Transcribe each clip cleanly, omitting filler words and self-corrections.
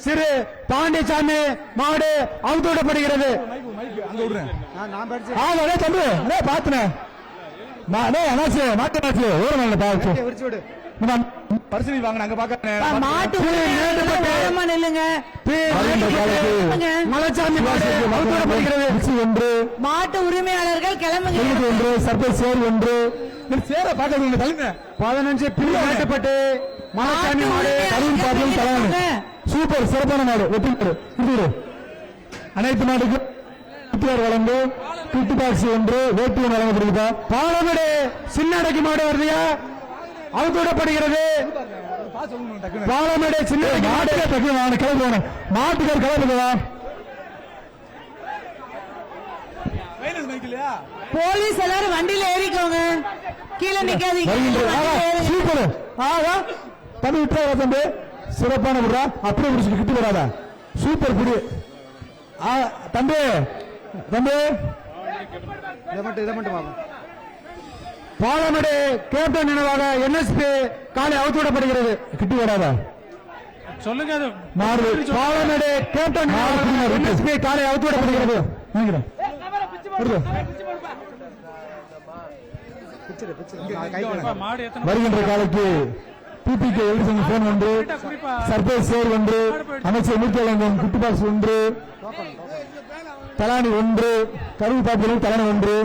சிறு பாண்டியசாமி மாடு அவுத்து விடப்படுகிறது. தம்பி பாத்துனேன் பரிசீலனை வாங்க அங்க பாக்க மலைச்சாமி மாட்டு உரிமையாளர்கள் கிளம்புங்க. ஒன்று சேர பாக்க 15 பிள்ளை வேட்டப்பட்டு மலைச்சாமி மாடு சூப்பர் சிறப்பான மாடு வெற்றி மாடு. அனைத்து மாடுக்கும் வழங்கும் கிட்டு பாக்ஸ் ஒன்று வேட்டி வழங்கப்படுகிறதா. பாலமேடு சின்ன அடக்கி மாடு வருதியா அவுத்து விடப்படுகிறது. பாலமேடு சின்ன மாடு கிளம்புவாங்க மாட்டுக்கார் கிளம்புதா. போலீஸ் எல்லாரும் வண்டியில ஏறிக்கோங்க, கீழே நிக்காதீங்க. சூப்பர் தம்பி விட்டா தம்பி சிறப்பான விடுறா அப்படியே முடிச்சுட்டு கிட்டு வராதா. சூப்பர் புடி தம்பி தம்பி இதை மட்டும் பாலமேடு கேப்டன் நினைவாக NSP காலை அவுத்து விடப்படுகிறது. கிட்டி வராதா சொல்லுங்க. பாலமேடு கேப்டன் NSP காலை அவுத்து விடப்படுகிறது. வருகின்ற காலைக்கு PPK போன் ஒன்று, சர்பேஸ் சேர் ஒன்று, அமைச்சர் மூர்த்தியலங்கம் குட்டி பாக்ஸ் ஒன்று, தலானி ஒன்று, கருவி பாப்பிலும் தலானி ஒன்று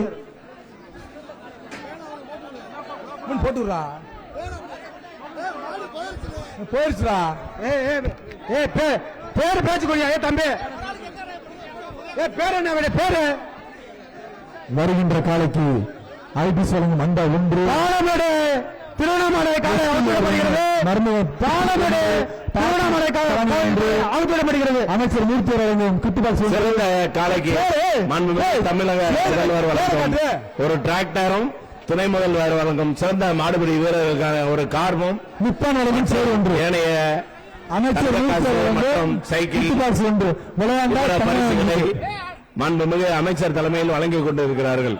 போட்டுறா போயிருச்சுடா. பேரு பேச்சு கொய்யா. தம்பி பேரு என்ன பேரு. வருகின்ற காலைக்கு ஐபிஎஸ் வழங்கும் அண்டா ஒன்று. பாலமேடு திருவண்ணாமலை காலை பாலமேடு திருவண்ணாமலை அவுத்துவிடப்படுகிறது. அமைச்சர் மூர்த்தி வழங்கும் கிட்டு பாக்ஸ் காலைக்கு தமிழக முதல்வர் வழங்கும் ஒரு டிராக்டரும் துணை முதல்வர் வழங்கும் சிறந்த மாடுபிடி வீரர்களுக்கான ஒரு கார்பும் முப்பான் சேர் ஒன்று. ஏனைய அமைச்சர் சைக்கிள் ஒன்று பரிசுகளை மாண்புமிகு அமைச்சர் தலைமையில் வழங்கிக் கொண்டிருக்கிறார்கள்.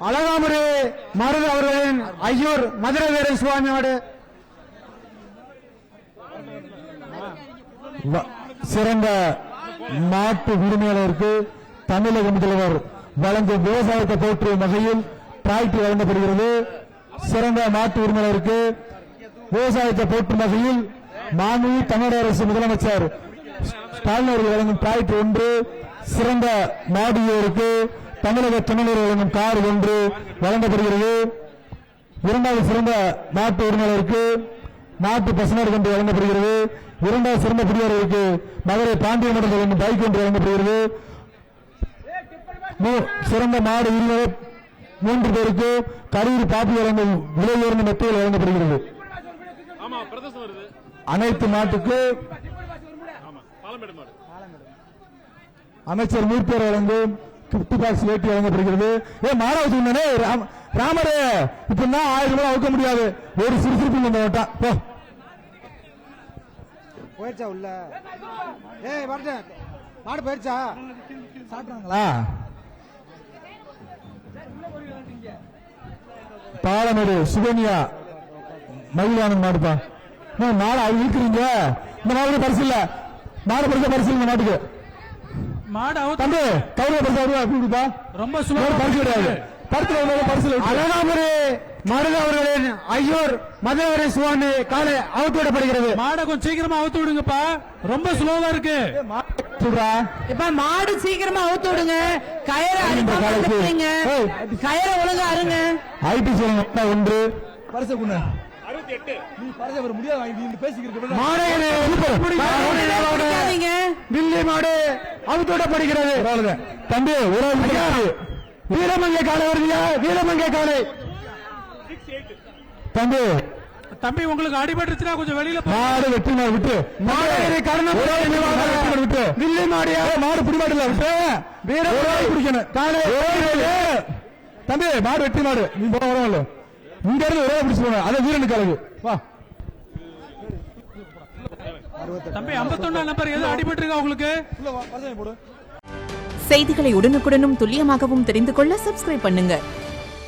அழகாமுறை மருது அவர்களின் ஐயூர் மதுரை வீரன் சுவாமி மாடு சிறந்த மாட்டு உரிமையாளருக்கு தமிழக முதல்வர் வழங்கும் விவசாயத்தை போற்றும் வகையில் டிராக்டர் வழங்கப்படுகிறது. சிறந்த மாட்டு உரிமையாளருக்கு விவசாயத்தை போற்றும் வகையில் மாண்புமிகு தமிழக அரசு முதலமைச்சர் ஸ்டாலின் அவர்கள் வழங்கும் டிராக்டர் ஒன்று, சிறந்த மாடுகளுக்கு தமிழக துணைநீர் வழங்கும் கார் ஒன்று வழங்கப்படுகிறது. இரண்டாவது சிறந்த மாட்டு உரிமையாளருக்கு நாட்டு பசுமாடு கொண்டு வழங்கப்படுகிறது. இரண்டாவது சிறந்த குடியாளருக்கு மதுரை பாண்டிய மடம் வழங்கும் பைக் ஒன்று வழங்கப்படுகிறது. சிறந்த மாடு உரிமையாளர் 3 பேருக்கு கரூர் பாப்பி வழங்கும் விலை உயர்ந்த மெத்தையில் வழங்கப்படுகிறது. அனைத்து மாட்டுக்கு அமைச்சர் மூர்த்தியார் வழங்கும் கிஃப்ட் பாக்ஸ் வேட்டி வழங்கப்படுகிறது. மாணவ ராமரே இப்பதான் 1000 ரூபாய் அவுக்க முடியாது. ஒரு சுறுசுறுப்பு போயிடுச்சா உள்ள மாடு போயிடுச்சா சாப்பிட்டாங்களா. பாலமேடு சுகன்யா மகிழ்வானன் மாடுப்பா. மாடு அது இருக்கிறீங்க. இந்த மாடு பரிசு இல்ல, மாடு பரிசு பரிசு இந்த மாட்டுக்கு தம்பி கௌரவ பரிசு ரொம்ப பரிசு கிடையாது. அழகாமுறை மருது அவர்களின் ஐயூர் மதுரை சுவாமி காலை அவுத்து விடப்படுகிறது. மாடை கொஞ்சம் சீக்கிரமா அவுத்து விடுங்கப்பா, ரொம்ப ஸ்லோவா இருக்கு. இப்ப மாடு சீக்கிரமா அவுத்து விடுங்க. கயிறை கயிறை ஒழுங்கா அருங்க. ஐபிசி ஒன்று பரிசு வில்லி மாடு அவுத்து விடப்படுகிறது. தம்பி வீரமங்கை காலை வருதியா, வீரமங்கை காலை தம்பி தம்பி உங்களுக்கு அடிபட்டுச்சுன்னா கொஞ்சம் வெளியில மாடு வெட்டி மாடு விட்டு விட்டு வில்லி மாடியா மாடு பிடிமாடு விட்டு வீரமங்கை பிடிக்கணும் காலை தம்பி மாடு வெட்டி மாடு நீ போல இங்க இருந்து ஒரே பிடிச்சு போன அதை வீரனுக்கு அழகு வா தம்பி 51 நம்பர் ஏதோ அடிபட்டு இருக்கா உங்களுக்கு? செய்திகளை உடனுக்குடனும் துல்லியமாகவும் தெரிந்து கொள்ள சப்ஸ்கிரைப் பண்ணுங்க.